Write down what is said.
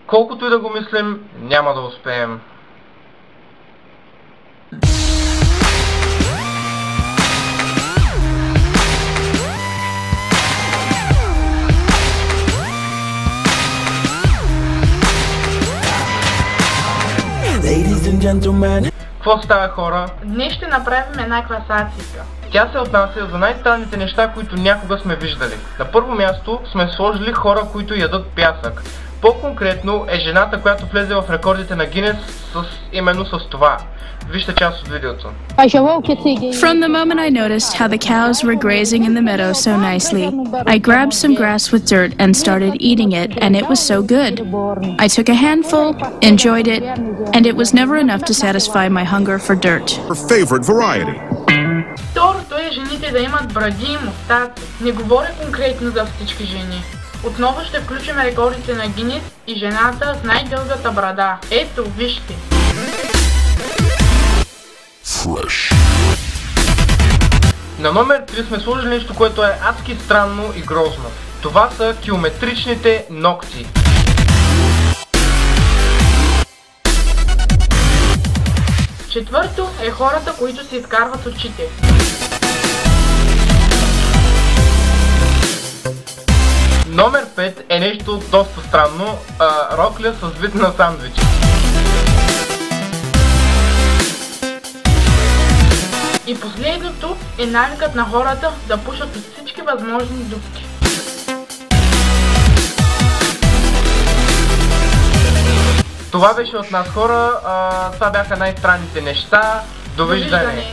Колкото и да го мислим, няма да успеем. Какво става, хора? Днес ще направим една класация. Тя се отнася за най-странните неща, които някога сме виждали. На първо място сме сложили хора, които ядат пясък. По-конкретно е жената, която влезе в рекордите на Гинес именно с това. Вижте част от видеото. From the moment I noticed how the cows were grazing in the meadow so nicely, I grabbed some grass with dirt and started eating it, and it was so good. I took a handful, enjoyed it, and it was never enough to satisfy my hunger for dirt. Her favorite variety. Второто е жените да имат бради и мустаци. Не говоря конкретно за всички жени. Отново ще включим рекордите на Гинес и жената с най-дългата брада. Ето, вижте. Fresh. На номер 3 сме сложили нещо, което е адски странно и грозно. Това са километричните ногти. Четвърто е хората, които се изкарват очите. Номер 5 е нещо доста странно, рокля с вид на сандвич. И последното е навикът на хората да пушат от всички възможни дупки. Това беше от нас, хора. Това бяха най-странните неща. Довиждане!